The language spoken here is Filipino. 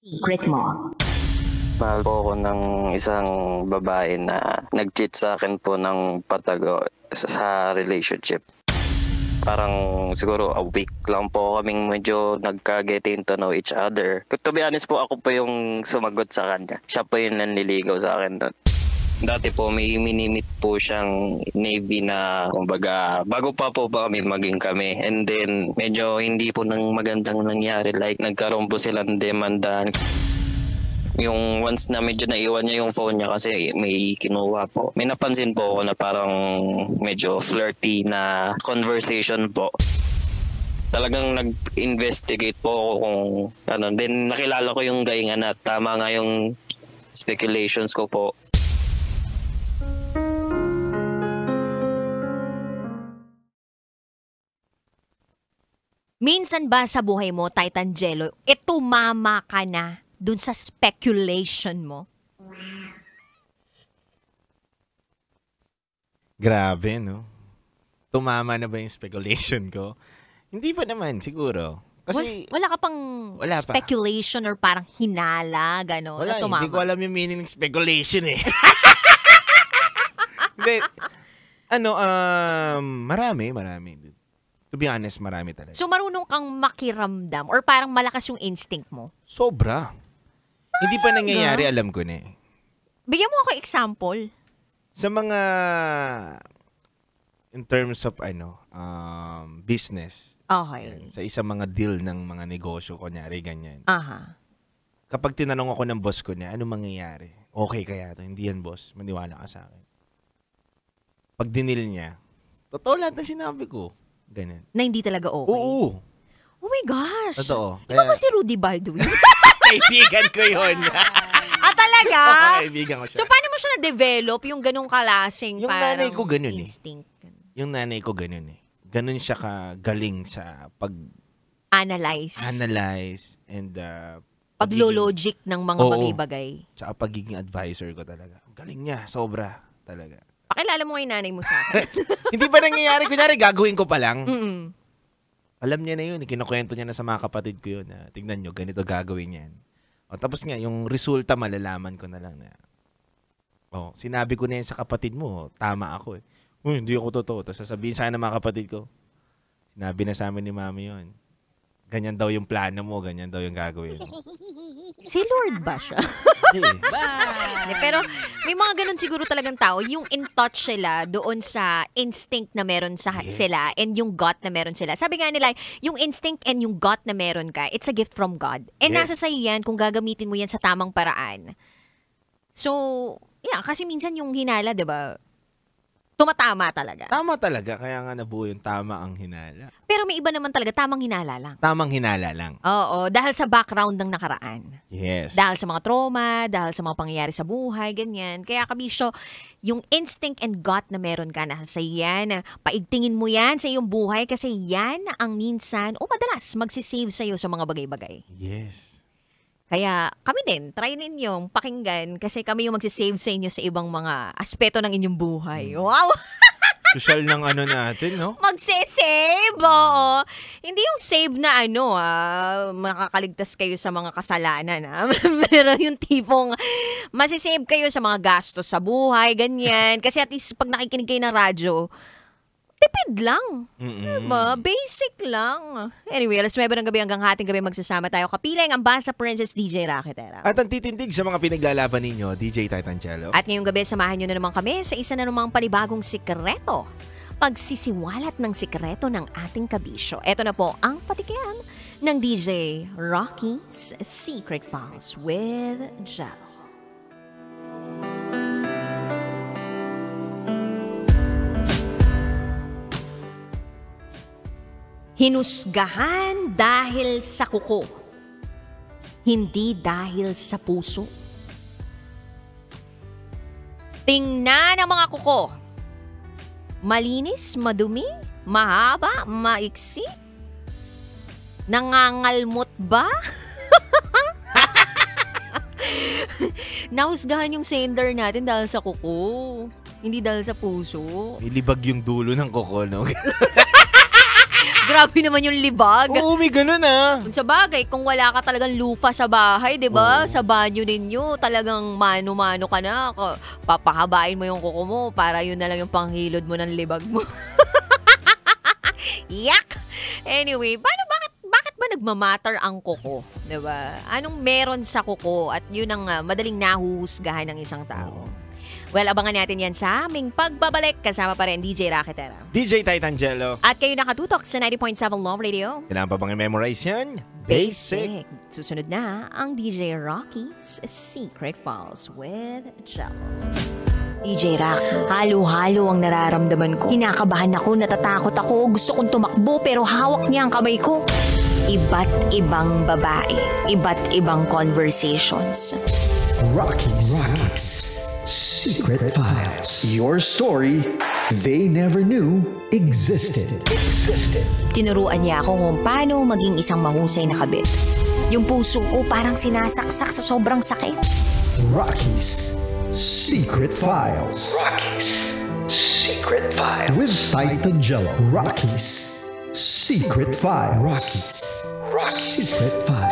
secret mo. Mahal po ako ng isang babae na nag-cheat sa akin po ng patago sa relationship. Parang siguro a week lang po kaming medyo nagka-getting to know each other. To be honest po, ako po yung sumagot sa kanya. Siya po yung nanliligaw sa akin doon. Dati po may minimit po siyang Navy na kumbaga bago pa po ba kami maging kami. And then medyo hindi po nang magandang nangyari. Like nagkaroon po silang demanda. Yung once na medyo naiwan niya yung phone niya kasi may kinuha po. May napansin po ako na parang medyo flirty na conversation po. Talagang nag-investigate po ako kung ano. Then nakilala ko yung guy nga na tama nga yung speculations ko po. Minsan ba sa buhay mo, Titangelo, tumama ka na dun sa speculation mo? Grabe, no? Tumama na ba yung speculation ko? Hindi pa naman, siguro. Kasi Wala ka pang Wala pa. speculation or parang hinala, gano'n, wala, na tumama? hindi ko alam yung meaning ng speculation eh. Hindi. Marami. To be honest, marami talaga. So marunong kang makiramdam or parang malakas yung instinct mo? Sobra. Hindi pa nangyayari, alam ko na eh. Bigyan mo ako example. Sa mga, in terms of business, Okay. sa isang mga deal ng mga negosyo, kunyari, ganyan. Aha. Kapag tinanong ako ng boss ko na, ano mangyayari? Okay kaya to? Hindi yan, boss. Maniwala ka sa akin. Pag dinil niya, totoo lahat na sinabi ko. Ganyan. Na hindi talaga okay? Oo. Oh my gosh. Totoo. Di ba ba si Rudy Baldwin? Kaibigan ko yun. Talaga? Kaibigan ko siya. So, paano mo siya na-develop yung ganung kalasing Yung parang nanay ko ganun eh. instinct? Yung nanay ko ganun eh. Ganun siya kagaling sa Analyze. and Paglo-logic ng mga Oo. bagay-bagay. tsaka pagiging advisor ko talaga. Galing niya. Sobra. Talaga. Pakilala mo yung nanay mo sa akin. Hindi pa nangyayari. Kunyari, gagawin ko pa lang. Mm-mm. Alam niya na yun. Kinukwento niya na sa mga kapatid ko yun. Tignan nyo, ganito gagawin yan. O, tapos nga, yung resulta malalaman ko na lang na, sinabi ko na yan sa kapatid mo, tama ako eh. Uy, hindi ako totoo. Tapos sasabihin sana mga kapatid ko, sinabi na sa amin ni mami yun. Ganyan daw yung plano mo, ganyan daw yung gagawin mo. Si Lord ba siya? Hindi. Pero may mga ganun siguro talagang tao, yung in touch sila doon sa instinct na meron sila and yung gut na meron sila. Sabi nga nila, yung instinct and yung gut na meron ka, it's a gift from God. And Yes. nasa sa'yo yan kung gagamitin mo yan sa tamang paraan. So, yeah, kasi minsan yung hinala, di ba, tumatama talaga. Tama talaga, kaya nga nabuo yung tama ang hinala. Pero may iba naman talaga, tamang hinala lang. Tamang hinala lang. Oo, dahil sa background ng nakaraan. Yes. Dahil sa mga trauma, dahil sa mga pangyayari sa buhay, ganyan. Kaya kabisyo, yung instinct and gut na meron ka na sa yan, paigtingin mo yan sa iyong buhay kasi yan ang minsan o madalas magsisave sa iyo sa mga bagay-bagay. Yes. Kaya kami din, try ninyong pakinggan kasi kami yung magsisave sa inyo sa ibang mga aspeto ng inyong buhay. Wow! Social ng natin, no? Magsisave, oo. Hindi yung save na makakaligtas kayo sa mga kasalanan, Pero yung tipong masisave kayo sa mga gastos sa buhay, ganyan. Kasi at least pag nakikinig kayo ng radyo, tipid lang. Diba? Basic lang. Anyway, alas 9 ng gabi hanggang hating gabi magsasama tayo. Kapilang ang Basa Princess DJ Raketera. At ang titindig sa mga pinaglalaban ninyo, DJ Titangelo. At ngayong gabi, samahan nyo na naman kami sa isa na namang panibagong sikreto. Pagsisiwalat ng sikreto ng ating kabisyo. Ito na po ang patikim ng DJ Rocky's Secret Files with Jello. Hinusgahan dahil sa kuko, hindi dahil sa puso. Tingnan ang mga kuko. Malinis, madumi, mahaba, maiksi. Nangangalmot ba? Nahusgahan yung sender natin dahil sa kuko. Hindi dahil sa puso. May libag yung dulo ng kuko, no? Grabe naman yung libag. Oo, may ganun ah. Kung sa bagay, kung wala ka talagang lufa sa bahay, di ba? Oo. Sa banyo ninyo, talagang mano-mano ka na. Papahabain mo yung kuko mo para yun na lang yung panghilod mo ng libag mo. Yak! Anyway, bakit ba nagmamatter ang kuko? Di ba? Anong meron sa kuko at yun ang madaling nahuhusgahan ng isang tao? Well, abangan natin yan sa aming pagbabalik. Kasama pa rin DJ Raketera. DJ Titangelo. At kayo nakatutok sa 90.7 Love Radio. Kailangan pa bang i-memorize yan? Susunod na ang DJ Rocky's Secret Falls with Jello. DJ Rocky, halo-halo ang nararamdaman ko. Kinakabahan ako, natatakot ako, gusto kong tumakbo pero hawak niya ang kamay ko. Iba't ibang babae, iba't ibang conversations. Rocky's Secret Files. Your story they never knew existed. Tinuruan niya ako kung paano maging isang mahusay na kabit. Yung puso ko parang sinasaksak sa sobrang sakit. Rocky's Secret Files. Secret Files. With Titangelo. Rocky's Secret Files. Rocky's Secret Files.